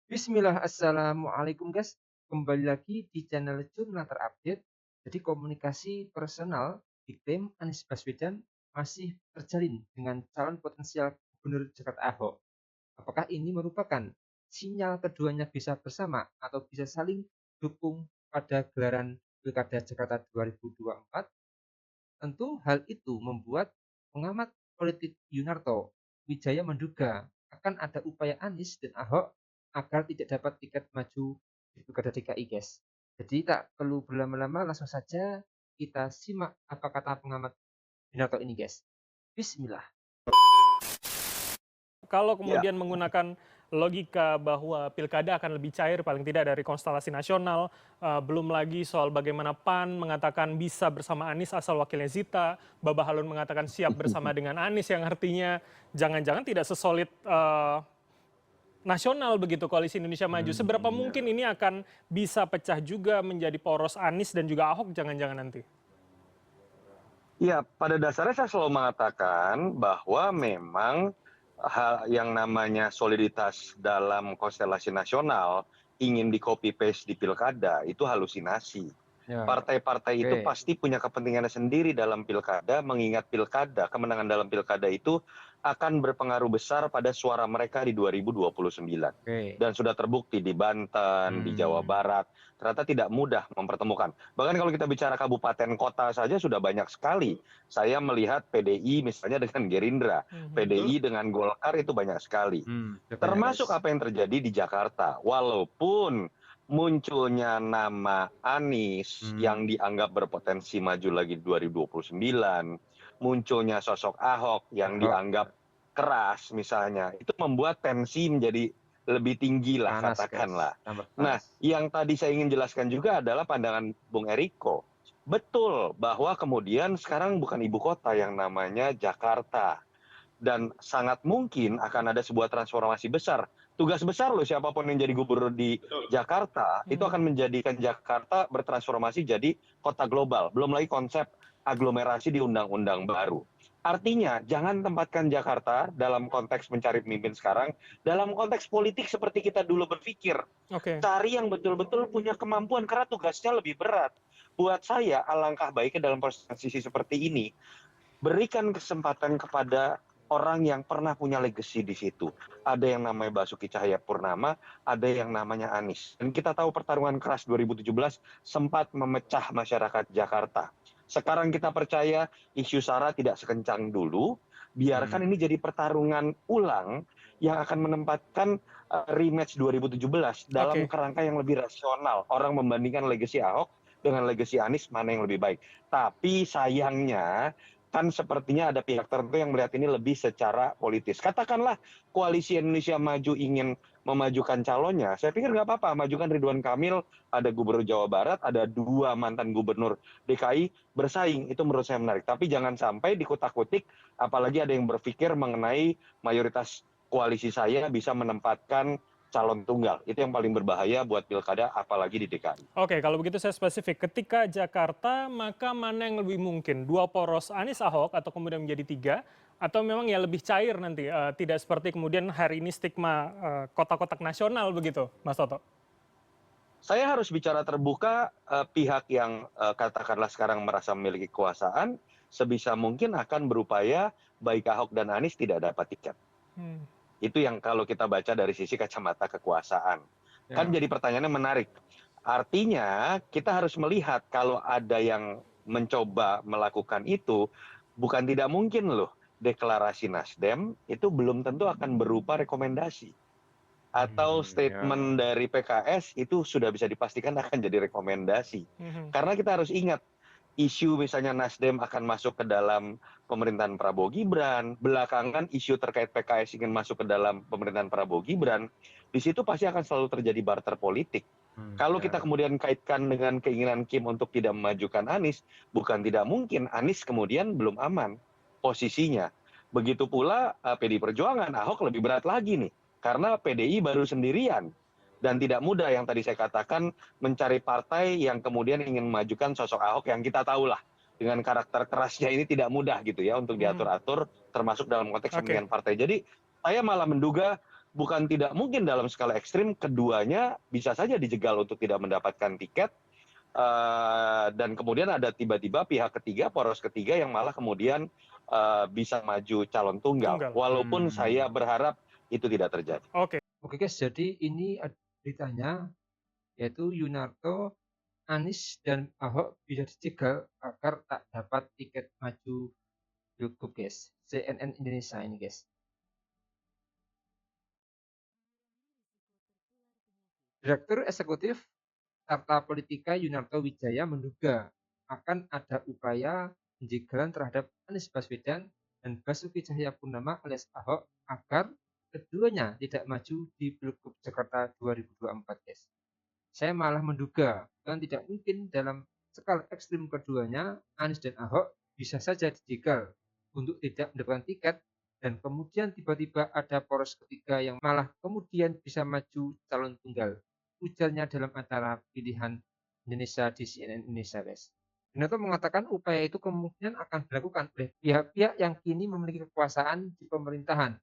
Bismillah, assalamualaikum guys. Kembali lagi di channel Jurnal Terupdate. Jadi komunikasi personal diklaim Anies Baswedan masih terjalin dengan calon potensial Gubernur Jakarta Ahok. Apakah ini merupakan sinyal keduanya bisa bersama atau bisa saling dukung pada gelaran Pilkada Jakarta 2024? Tentu hal itu membuat pengamat politik Yunarto Wijaya menduga akan ada upaya Anies dan Ahok agar tidak dapat tiket maju di Pilkada DKI, guys. Jadi tak perlu berlama-lama, langsung saja kita simak apa kata pengamat Yunarto ini, guys. Bismillah. Kalau Ya, kemudian menggunakan logika bahwa pilkada akan lebih cair paling tidak dari konstelasi nasional, belum lagi soal bagaimana PAN mengatakan bisa bersama Anies asal wakilnya Zita, Baba Halun mengatakan siap bersama dengan Anies yang artinya jangan-jangan tidak sesolid nasional begitu Koalisi Indonesia Maju. Seberapa Ya. mungkin ini akan bisa pecah juga menjadi poros Anies dan juga Ahok jangan-jangan nanti? ya, pada dasarnya saya selalu mengatakan bahwa memang hal yang namanya soliditas dalam konstelasi nasional ingin di copy paste di pilkada itu halusinasi. Ya, Partai-partai itu oke. pasti punya kepentingannya sendiri dalam pilkada, mengingat pilkada, kemenangan dalam pilkada itu akan berpengaruh besar pada suara mereka di 2029. Oke. Dan sudah terbukti di Banten, di Jawa Hmm. Barat, ternyata tidak mudah mempertemukan. Bahkan kalau kita bicara kabupaten kota saja sudah banyak sekali. Saya melihat PDI misalnya dengan Gerindra, Betul. PDI dengan Golkar itu banyak sekali. Udah banyak, guys. Termasuk apa yang terjadi di Jakarta. Walaupun munculnya nama Anies yang Hmm. dianggap berpotensi maju lagi 2029, munculnya sosok Ahok yang Ahok dianggap keras misalnya, itu membuat tensi menjadi lebih tinggi lah panas, guys. katakanlah. Tambah Nah, panas. yang tadi saya ingin jelaskan juga adalah pandangan Bung Eriko. Betul bahwa kemudian sekarang bukan ibu kota yang namanya Jakarta. Dan sangat mungkin akan ada sebuah transformasi besar. Tugas besar loh siapapun yang jadi gubernur di Jakarta, itu Hmm. akan menjadikan Jakarta bertransformasi jadi kota global. Belum lagi konsep aglomerasi di undang-undang baru. Artinya, jangan tempatkan Jakarta dalam konteks mencari pemimpin sekarang, dalam konteks politik seperti kita dulu berpikir. Oke. Cari yang betul-betul punya kemampuan, karena tugasnya lebih berat. Buat saya, alangkah baiknya dalam posisi seperti ini, berikan kesempatan kepada orang yang pernah punya legacy di situ. Ada yang namanya Basuki Cahayapurnama, ada yang namanya Anies. Dan kita tahu pertarungan keras 2017 sempat memecah masyarakat Jakarta. Sekarang kita percaya isu SARA tidak sekencang dulu. Biarkan ini jadi pertarungan ulang yang akan menempatkan rematch 2017 dalam Oke. kerangka yang lebih rasional. Orang membandingkan legacy Ahok dengan legacy Anies, mana yang lebih baik. Tapi sayangnya kan sepertinya ada pihak tertentu yang melihat ini lebih secara politis. Katakanlah Koalisi Indonesia Maju ingin memajukan calonnya, saya pikir nggak apa-apa, majukan Ridwan Kamil, ada Gubernur Jawa Barat, ada 2 mantan Gubernur DKI bersaing, itu menurut saya menarik. Tapi jangan sampai dikutak-kutik, apalagi ada yang berpikir mengenai mayoritas koalisi saya bisa menempatkan calon tunggal. Itu yang paling berbahaya buat pilkada, apalagi di DKI. Oke, kalau begitu saya spesifik. Ketika Jakarta, maka mana yang lebih mungkin? Dua poros Anies Ahok atau kemudian menjadi tiga? Atau memang ya lebih cair nanti? Tidak seperti kemudian hari ini stigma kotak-kotak nasional begitu, Mas Toto? Saya harus bicara terbuka, pihak yang katakanlah sekarang merasa memiliki kekuasaan, sebisa mungkin akan berupaya baik Ahok dan Anies tidak dapat tiket. Hmm. Itu yang kalau kita baca dari sisi kacamata kekuasaan. Kan Ya. jadi pertanyaannya menarik. Artinya kita harus melihat kalau ada yang mencoba melakukan itu, bukan tidak mungkin loh deklarasi Nasdem itu belum tentu akan berupa rekomendasi. Atau Ya. statement dari PKS itu sudah bisa dipastikan akan jadi rekomendasi. Mhm. Karena kita harus ingat, isu misalnya Nasdem akan masuk ke dalam pemerintahan Prabowo Gibran, belakangan isu terkait PKS ingin masuk ke dalam pemerintahan Prabowo Gibran, di situ pasti akan selalu terjadi barter politik. Kalau kita Ya. kemudian kaitkan dengan keinginan Kim untuk tidak memajukan Anies, bukan tidak mungkin Anies kemudian belum aman posisinya. Begitu pula PDI Perjuangan, Ahok lebih berat lagi nih, karena PDI baru sendirian. Dan tidak mudah yang tadi saya katakan mencari partai yang kemudian ingin memajukan sosok Ahok yang kita tahulah dengan karakter kerasnya ini tidak mudah gitu ya untuk Mhm. diatur-atur termasuk dalam konteks Oke. kepentingan partai. Jadi saya malah menduga bukan tidak mungkin dalam skala ekstrim keduanya bisa saja dijegal untuk tidak mendapatkan tiket, dan kemudian ada tiba-tiba pihak ketiga, poros ketiga yang malah kemudian bisa maju calon tunggal. Tunggal. Walaupun saya berharap itu tidak terjadi. Oke. Oke guys, jadi ini beritanya yaitu Yunarto, Anies dan Ahok bisa dicegal agar tak dapat tiket maju Pilgub guys. CNN Indonesia ini guys. Direktur Eksekutif Carta Politika Yunarto Wijaya menduga akan ada upaya penjegalan terhadap Anies Baswedan dan Basuki Cahayapurnama alias Ahok agar keduanya tidak maju di Pilgub Jakarta 2024 guys. Saya malah menduga kan tidak mungkin dalam skala ekstrim keduanya Anies dan Ahok bisa saja dijegal untuk tidak mendapatkan tiket dan kemudian tiba-tiba ada poros ketiga yang malah kemudian bisa maju calon tunggal. Ujarnya dalam acara pilihan Indonesia di CNN Indonesia guys. Yunarto mengatakan upaya itu kemungkinan akan dilakukan oleh pihak-pihak yang kini memiliki kekuasaan di pemerintahan.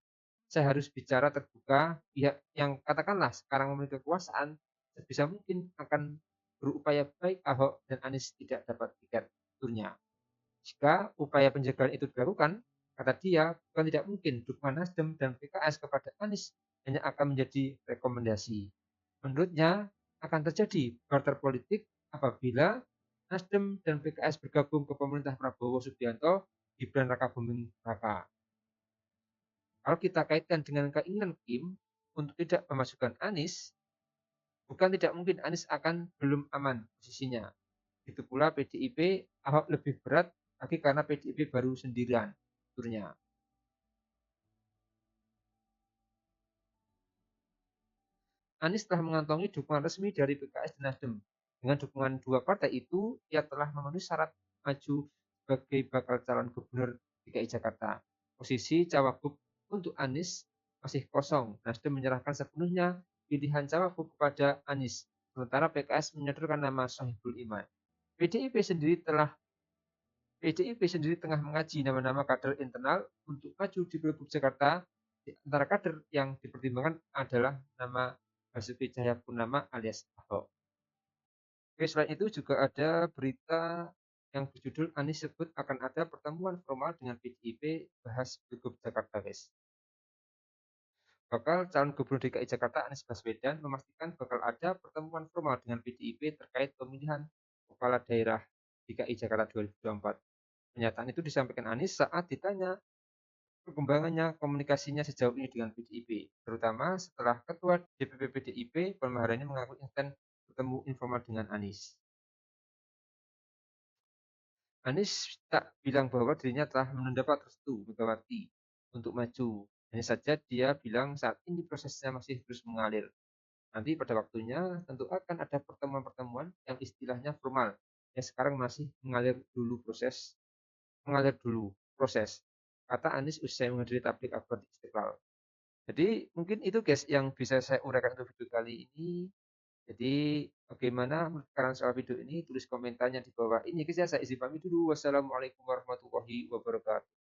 Saya harus bicara terbuka, pihak yang katakanlah sekarang memiliki kekuasaan sebisa mungkin akan berupaya baik Ahok dan Anies tidak dapat tiket turnya. Jika upaya pencegahan itu dilakukan, kata dia, bukan tidak mungkin dukungan Nasdem dan PKS kepada Anies hanya akan menjadi rekomendasi. Menurutnya, akan terjadi barter politik apabila Nasdem dan PKS bergabung ke pemerintah Prabowo Subianto, Gibran Raka Buming Raka. Kalau kita kaitkan dengan keinginan Kim untuk tidak memasukkan Anies, bukan tidak mungkin Anies akan belum aman posisinya. Itu pula PDIP, Ahok lebih berat lagi karena PDIP baru sendirian turnya. Anies telah mengantongi dukungan resmi dari PKS dan Nasdem. Dengan dukungan dua partai itu, ia telah memenuhi syarat maju sebagai bakal calon gubernur DKI Jakarta. Posisi cawagup untuk Anies masih kosong. Nasdem menyerahkan sepenuhnya pilihan cawagup kepada Anies, sementara PKS menyodorkan nama Sohibul Iman. PDIP sendiri tengah mengaji nama-nama kader internal untuk maju di Pilgub Jakarta. Di antara kader yang dipertimbangkan adalah nama Basuki Cahayapurnama alias Ahok. Oke, selain itu juga ada berita yang berjudul Anies sebut akan ada pertemuan formal dengan PDIP bahas Pilgub Jakarta, guys. Bakal calon gubernur DKI Jakarta Anies Baswedan memastikan bakal ada pertemuan formal dengan PDIP terkait pemilihan kepala daerah DKI Jakarta 2024. Pernyataan itu disampaikan Anies saat ditanya perkembangannya komunikasinya sejauh ini dengan PDIP, terutama setelah Ketua DPP PDIP Puan Maharani mengaku ingin bertemu informal dengan Anies. Anies tak bilang bahwa dirinya telah mendapat restu Megawati untuk maju. Hanya saja dia bilang saat ini prosesnya masih terus mengalir. Nanti pada waktunya tentu akan ada pertemuan-pertemuan yang istilahnya formal. Yang sekarang masih mengalir dulu proses, kata Anies usai menghadiri tablik akbar di Istiqlal. Jadi mungkin itu guys yang bisa saya uraikan untuk video kali ini. Jadi bagaimana menurut kalian soal video ini? Tulis komentarnya di bawah ini guys ya. Saya izin pamit dulu. Wassalamualaikum warahmatullahi wabarakatuh.